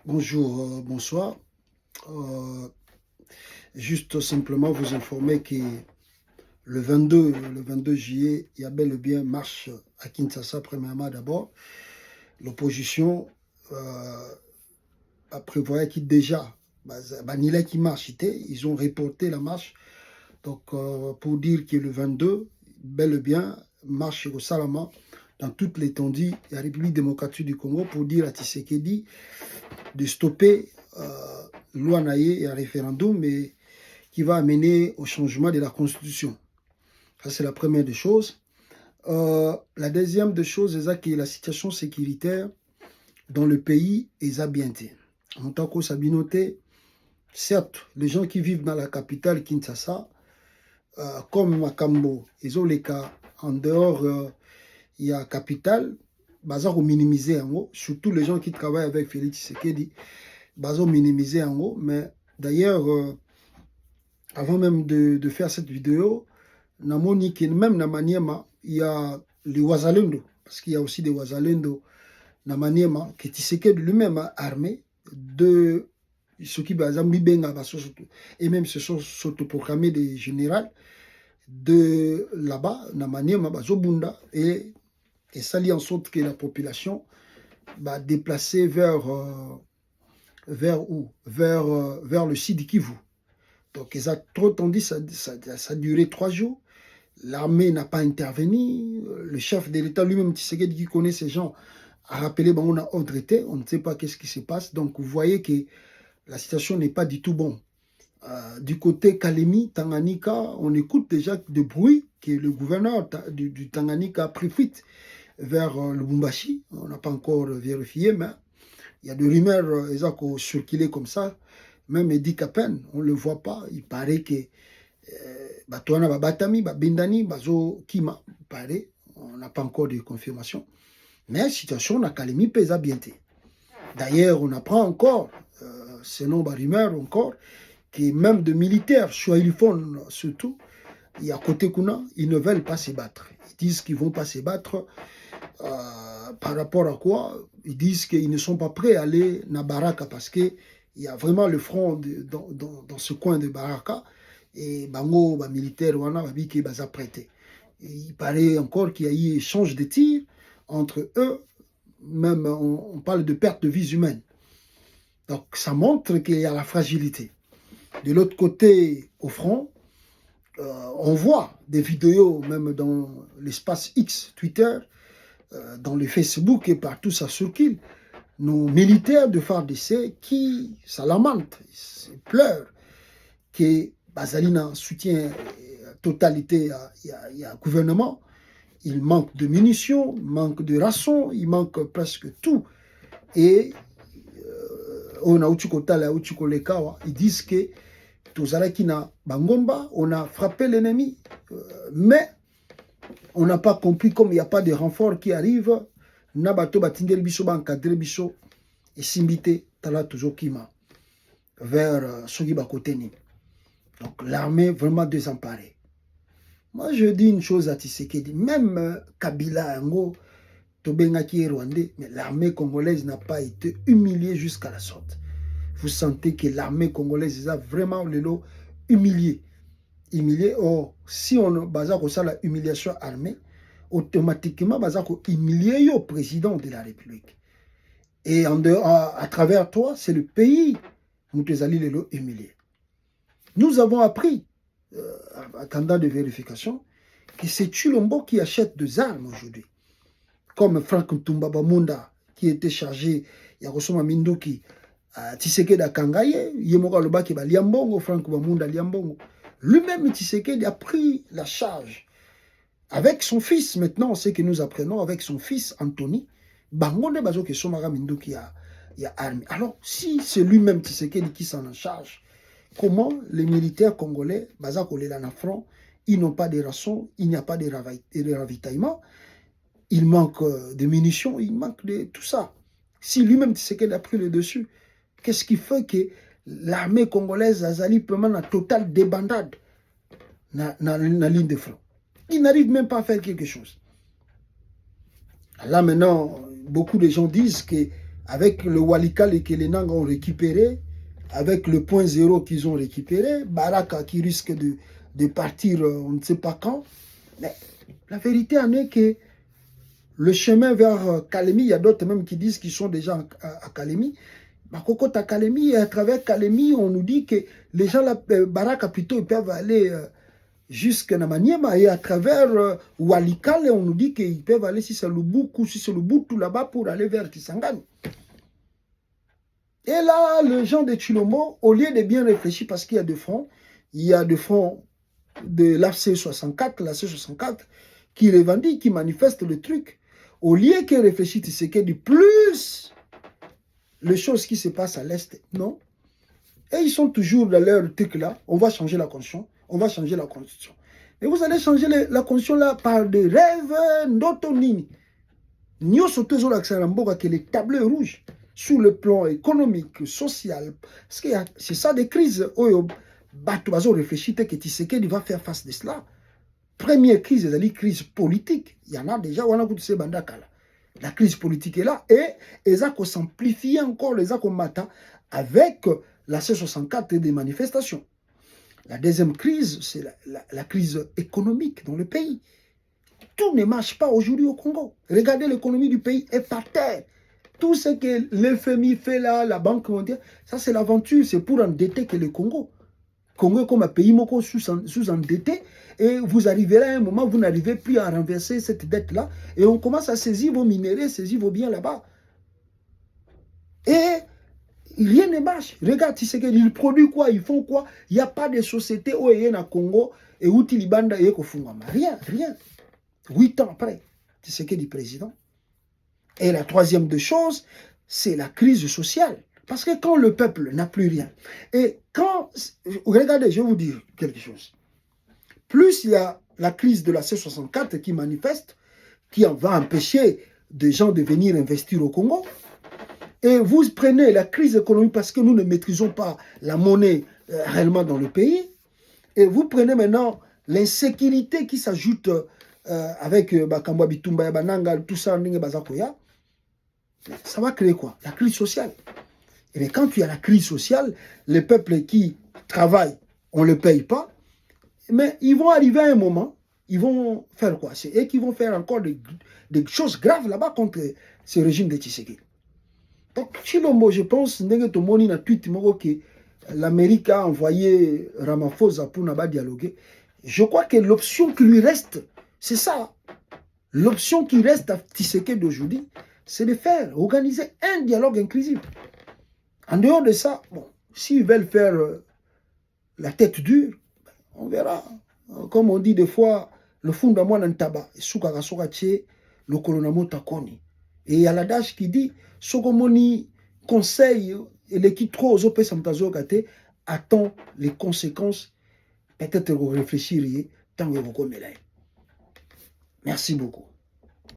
Bonjour, bonsoir. Euh, Juste simplement vous informer que le 22 juillet, il y a bel et bien marche à Kinshasa, premièrement d'abord. L'opposition a prévoyé qu'il déjà, Banila qui marche, ils ont reporté la marche. Donc, pour dire que le 22, bel et bien, marche au Salama dans toute l'étendue de la République démocratique du Congo pour dire à Tshisekedi de stopper l'Ouanaye et un référendum, mais qui va amener au changement de la Constitution. Ça, c'est la première des choses. La deuxième des choses, c'est que la situation sécuritaire dans le pays est bien. En tant que Sabinoté, certes, les gens qui vivent dans la capitale Kinshasa, comme Makambo, ils ont les cas en dehors, il y a capitale, ils ont minimisé en haut, surtout les gens qui travaillent avec Félix Tshisekedi, ils ont minimisé en haut, mais d'ailleurs, avant même de faire cette vidéo, même na Maniema, il y a les Wazalendo, parce qu'il y a aussi des Wazalendo na Maniema, que Tshisekedi lui-même a armé de ceux qui et même se sont autoproclamés des généraux de là-bas, na Maniema, Bazobunda, et ça lie en sorte que la population va déplacer vers où vers le sud Kivu. Donc, ils ont trop tendu, ça a duré 3 jours. L'armée n'a pas intervenu. Le chef de l'État lui-même, Tshisekedi, qui connaît ces gens, a rappelé on a ordre été. On ne sait pas qu'est-ce qui se passe. Donc, vous voyez que la situation n'est pas du tout bonne. Du côté Kalemi, Tanganyika, on écoute déjà de bruit que le gouverneur du Tanganyika a pris fuite vers le Lubumbashi. On n'a pas encore vérifié, mais il y a des rumeurs qui ont circulé comme ça. Même Eddie Capen, on ne le voit pas. Il paraît que Batouana Babatami, Bindani, Bazo Kima, paraît. On n'a pas encore de confirmation. Mais la situation n'a Kalemi pèse bien. D'ailleurs, on apprend encore, selon la rumeur encore, que même de militaires, Chouailifon surtout, et à côté Kuna, ils ne veulent pas se battre. Ils disent qu'ils ne vont pas se battre. Par rapport à quoi? Ils disent qu'ils ne sont pas prêts à aller à Baraka parce qu'il y a vraiment le front dans ce coin de Baraka et Bango, militaire, on a dit qu'ils sont prêtés. Il paraît encore qu'il y a eu échange de tirs entre eux, même on parle de perte de vies humaines. Donc ça montre qu'il y a la fragilité. De l'autre côté, au front, on voit des vidéos, même dans l'espace X, Twitter, dans le Facebook et partout ça circule, nos militaires de FARDC qui ça lamente, ils pleurent que Bazalina soutient totalité il y a gouvernement, il manque de munitions, il manque de rations, il manque presque tout. Et on a ils disent que Tozalakina Bangomba, on a frappé l'ennemi, mais on n'a pas compris comme il n'y a pas de renfort qui arrive. Nabato batindel biso ba encadrer biso et simbité tala toujours kima vers Sogi Bakoteni. Donc l'armée vraiment désemparée. Moi je dis une chose à Tshisekedi, même Kabila Ango Tobengaki Rwandais, mais l'armée congolaise n'a pas été humiliée jusqu'à la sorte. Vous sentez que l'armée congolaise a vraiment le lot humilié. Or, si on basa comme ça la humiliation armée, automatiquement basa humilier le président de la République. Et à travers toi, c'est le pays où tu allé le lot humilié. Nous avons appris, attendant de vérification, que c'est Chulombo qui achète des armes aujourd'hui. Comme Frank Ntumba Bamunda, qui était chargé, il y a Rosoma Mindoki, Tshisekedi Kangaye, Yemoka Lobaki Liambongo, Frank Bamunda Liambongo. Lui-même, Tshisekedi a pris la charge. Avec son fils, maintenant, c'est que nous apprenons, avec son fils, Anthony, Bangonde Bazo que Somara Mindoki y a armé. Alors, si c'est lui-même Tshisekedi qui s'en charge, comment les militaires congolais, Baza Kolela na front, ils n'ont pas de rations, il n'y a pas de ravitaillement, il manque de munitions, il manque de tout ça. Si lui-même Tshisekedi a pris le dessus, qu'est-ce qui fait que l'armée congolaise a zali vraiment une totale débandade dans la ligne de front? Ils n'arrivent même pas à faire quelque chose. Là maintenant, beaucoup de gens disent que avec le Walikale que les Nanga ont récupéré, avec le point zéro qu'ils ont récupéré, Baraka qui risque de partir on ne sait pas quand. Mais la vérité en est que le chemin vers Kalemi, il y a d'autres même qui disent qu'ils sont déjà à Kalemi. Bakoko à Kalemi, et à travers Kalemi, on nous dit que les gens, Baraka plutôt, ils peuvent aller jusqu'à Namaniema, et à travers Walikale, on nous dit qu'ils peuvent aller, si c'est le Buku, si c'est le Boutou là-bas, pour aller vers Kisangani. Et là, les gens de Chilombo, au lieu de bien réfléchir, parce qu'il y a deux fronts, il y a deux fronts de l'AC64, la C64, qui revendiquent, qui manifestent le truc. Au lieu qu'ils réfléchissent, c'est que du plus les choses qui se passent à l'Est, non. Et ils sont toujours dans leur truc là, on va changer la constitution, on va changer la constitution. Et vous allez changer la constitution là par des rêves, d'autonini. Nous sommes l'accent que les tableaux rouges, sur le plan économique, social, parce que c'est ça des crises. Bato réfléchit que Tshisekedi va faire face de cela. Première crise, c'est la crise politique. Il y en a déjà, on a vu ces bandakala. La crise politique est là et ils ont s'amplifié encore les matin avec la C64 et des manifestations. La deuxième crise, c'est la crise économique dans le pays. Tout ne marche pas aujourd'hui au Congo. Regardez, l'économie du pays est par terre. Tout ce que l'FMI fait là, la Banque mondiale, ça c'est l'aventure, c'est pour endetter que le Congo. Congo est comme un pays sous-endetté et vous arriverez à un moment, vous n'arrivez plus à renverser cette dette-là et on commence à saisir vos minéraux, saisir vos biens là-bas. Et rien ne marche. Regarde, ils produisent quoi, ils font quoi. Il n'y a pas de société où il y a un Congo et où il y a rien, rien. 8 ans après, Tshisekedi président. Et la troisième des choses, c'est la crise sociale. Parce que quand le peuple n'a plus rien, et quand, regardez, je vais vous dire quelque chose. Plus il y a la crise de la C64 qui manifeste, qui va empêcher des gens de venir investir au Congo, et vous prenez la crise économique parce que nous ne maîtrisons pas la monnaie réellement dans le pays, et vous prenez maintenant l'insécurité qui s'ajoute avec Bakambwa Bitumba, Bananga, tout ça, ça va créer quoi? La crise sociale. Et bien, quand il y a la crise sociale, les peuples qui travaillent, on ne les paye pas, mais ils vont arriver à un moment, ils vont faire quoi? C'est eux qui vont faire encore des choses graves là-bas contre ce régime de Tshisekedi. Donc, Chilombo, je pense, que l'Amérique a envoyé Ramaphosa pour dialoguer. Je crois que l'option qui lui reste, c'est ça. L'option qui reste à Tshisekedi d'aujourd'hui, c'est de faire, organiser un dialogue inclusif. En dehors de ça, bon, s'ils veulent faire la tête dure, on verra. Comme on dit des fois, le fondament d'un tabac, le colonamo takoni. Et il y a l'adage qui dit, Sogomoni conseille et l'équipe trop aux opé samtazogate, attend les conséquences, peut-être vous réfléchiriez, tant que vous connaissez. Merci beaucoup.